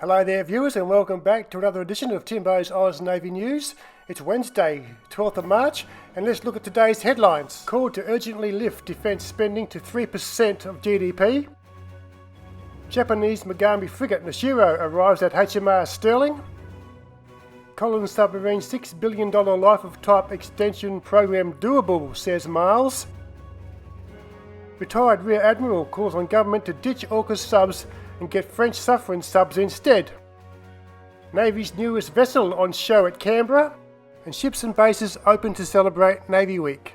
Hello there viewers and welcome back to another edition of Timbo's Oz Navy News. It's Wednesday, 12th of March, and let's look at today's headlines. Call to urgently lift defence spending to 3% of GDP. Japanese Megami frigate Nashiro arrives at HMR Sterling. Collins submarine $6 billion life of type extension program doable, says Miles. Retired Rear Admiral calls on government to ditch AUKUS subs and get French suffering subs instead. Navy's newest vessel on show at Canberra, and ships and bases open to celebrate Navy Week.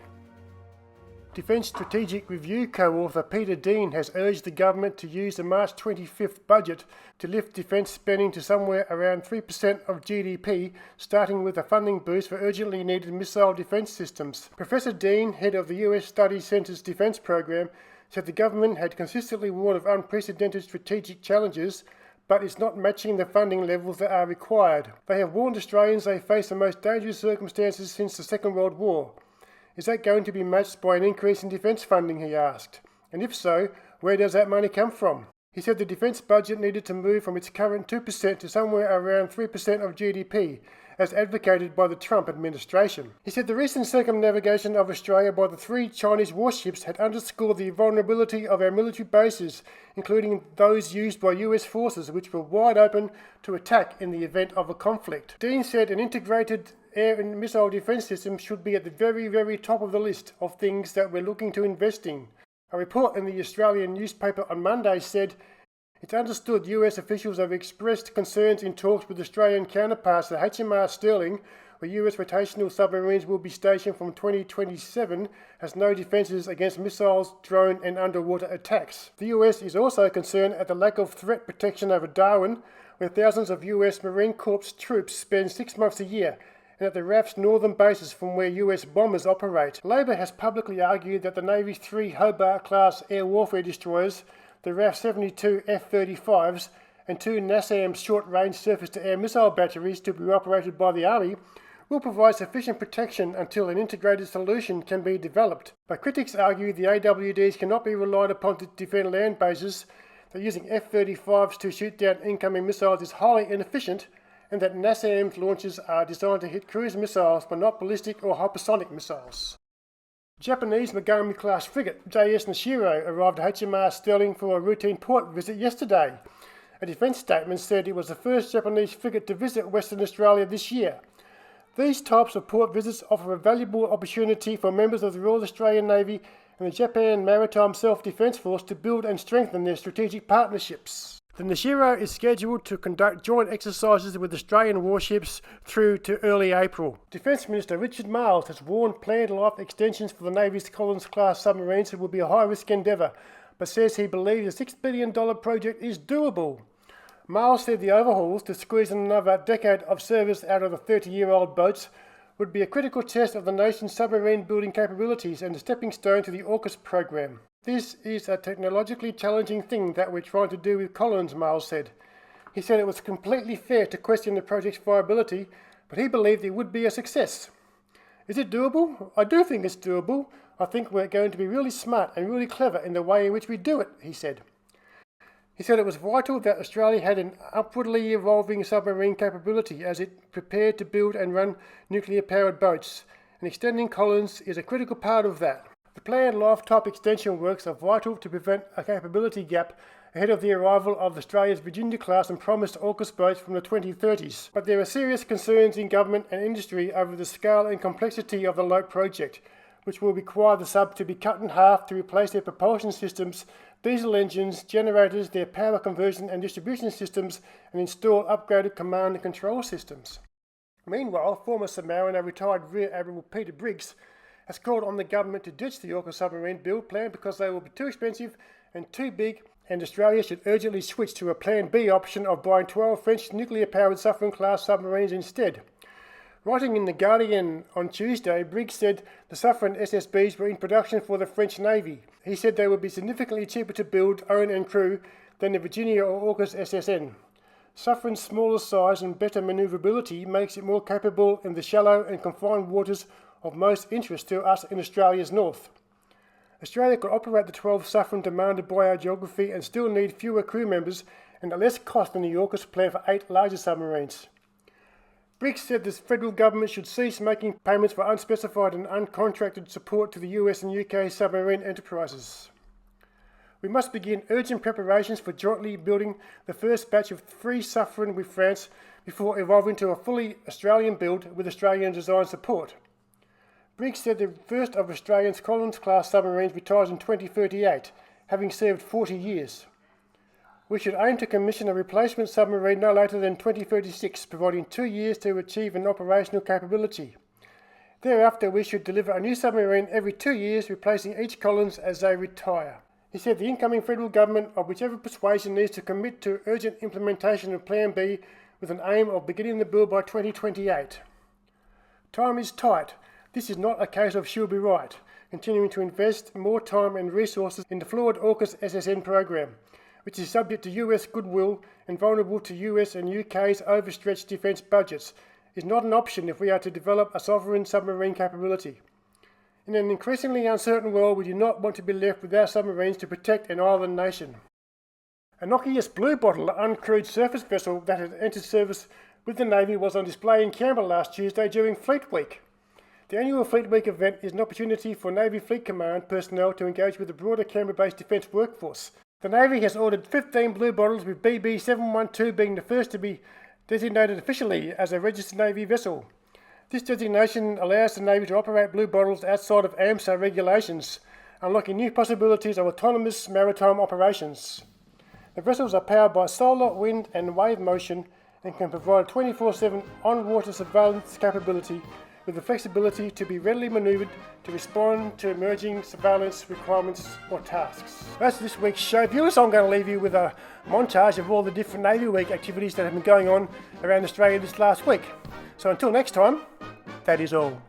Defence Strategic Review co-author Peter Dean has urged the government to use the March 25th budget to lift defence spending to somewhere around 3% of GDP, starting with a funding boost for urgently needed missile defence systems. Professor Dean, head of the US Study Centre's defence program, said the government had consistently warned of unprecedented strategic challenges, but is not matching the funding levels that are required. They have warned Australians they face the most dangerous circumstances since the Second World War. Is that going to be matched by an increase in defence funding, he asked. And if so, where does that money come from? He said the defence budget needed to move from its current 2% to somewhere around 3% of GDP, as advocated by the Trump administration. He said the recent circumnavigation of Australia by the 3 Chinese warships had underscored the vulnerability of our military bases, including those used by US forces, which were wide open to attack in the event of a conflict. Dean said an integrated air and missile defence system should be at the very top of the list of things that we're looking to invest in. A report in the Australian newspaper on Monday said it's understood US officials have expressed concerns in talks with Australian counterparts that HMR Sterling, where US rotational submarines will be stationed from 2027, has no defences against missiles, drone and underwater attacks. The US is also concerned at the lack of threat protection over Darwin, where thousands of US Marine Corps troops spend 6 months a year, and at the RAF's northern bases from where US bombers operate. Labor has publicly argued that the Navy's 3 Hobart-class air warfare destroyers, the RAF 72 F-35s, and 2 NASAM short-range surface-to-air missile batteries to be operated by the Army will provide sufficient protection until an integrated solution can be developed. But critics argue the AWDs cannot be relied upon to defend land bases, that using F-35s to shoot down incoming missiles is highly inefficient, and that NASAM's launches are designed to hit cruise missiles but not ballistic or hypersonic missiles. Japanese Megami-class frigate JS Nashiro arrived at HMR Sterling for a routine port visit yesterday. A defence statement said it was the first Japanese frigate to visit Western Australia this year. These types of port visits offer a valuable opportunity for members of the Royal Australian Navy and the Japan Maritime Self-Defence Force to build and strengthen their strategic partnerships. The Nashiro is scheduled to conduct joint exercises with Australian warships through to early April. Defence Minister Richard Marles has warned planned life extensions for the Navy's Collins-class submarines will be a high-risk endeavour, but says he believes the $6 billion project is doable. Marles said the overhauls, to squeeze another decade of service out of the 30-year-old boats, would be a critical test of the nation's submarine building capabilities and a stepping stone to the AUKUS program. This is a technologically challenging thing that we're trying to do with Collins, Miles said. He said it was completely fair to question the project's viability, but he believed it would be a success. Is it doable? I do think it's doable. I think we're going to be really smart and really clever in the way in which we do it, he said. He said it was vital that Australia had an upwardly evolving submarine capability as it prepared to build and run nuclear-powered boats, and extending Collins is a critical part of that. The planned life-type extension works are vital to prevent a capability gap ahead of the arrival of Australia's Virginia-class and promised AUKUS boats from the 2030s. But there are serious concerns in government and industry over the scale and complexity of the LOAP project, which will require the sub to be cut in half to replace their propulsion systems, diesel engines, generators, their power conversion and distribution systems, and install upgraded command and control systems. Meanwhile, former submariner retired Rear Admiral Peter Briggs has called on the government to ditch the AUKUS submarine build plan because they will be too expensive and too big, and Australia should urgently switch to a Plan B option of buying 12 French nuclear-powered Suffren-class submarines instead. Writing in The Guardian on Tuesday, Briggs said the Suffren SSBs were in production for the French Navy. He said they would be significantly cheaper to build, own and crew than the Virginia or AUKUS SSN. Suffren's smaller size and better manoeuvrability makes it more capable in the shallow and confined waters of most interest to us in Australia's north. Australia could operate the 12 Suffren demanded by our geography and still need fewer crew members and at less cost than the AUKUS plan for 8 larger submarines. BRICS said the federal government should cease making payments for unspecified and uncontracted support to the US and UK submarine enterprises. We must begin urgent preparations for jointly building the first batch of 3 Suffren with France before evolving to a fully Australian build with Australian design support. BRICS said the first of Australia's Collins-class submarines retires in 2038, having served 40 years. We should aim to commission a replacement submarine no later than 2036, providing 2 years to achieve an operational capability. Thereafter, we should deliver a new submarine every 2 years, replacing each Collins as they retire. He said the incoming federal government, of whichever persuasion, needs to commit to urgent implementation of Plan B with an aim of beginning the build by 2028. Time is tight. This is not a case of she'll be right, continuing to invest more time and resources in the fluid AUKUS SSN program, which is subject to US goodwill and vulnerable to US and UK's overstretched defence budgets, is not an option if we are to develop a sovereign submarine capability. In an increasingly uncertain world, we do not want to be left without submarines to protect an island nation. A Nokia's Bluebottle uncrewed surface vessel that had entered service with the Navy was on display in Canberra last Tuesday during Fleet Week. The annual Fleet Week event is an opportunity for Navy Fleet Command personnel to engage with the broader Canberra-based defence workforce. The Navy has ordered 15 Bluebottles, with BB 712 being the first to be designated officially as a registered Navy vessel. This designation allows the Navy to operate Bluebottles outside of AMSA regulations, unlocking new possibilities of autonomous maritime operations. The vessels are powered by solar, wind and wave motion and can provide 24/7 on-water surveillance capability with the flexibility to be readily manoeuvred to respond to emerging surveillance requirements or tasks. That's this week's show, viewers. I'm going to leave you with a montage of all the different Navy Week activities that have been going on around Australia this last week. So until next time, that is all.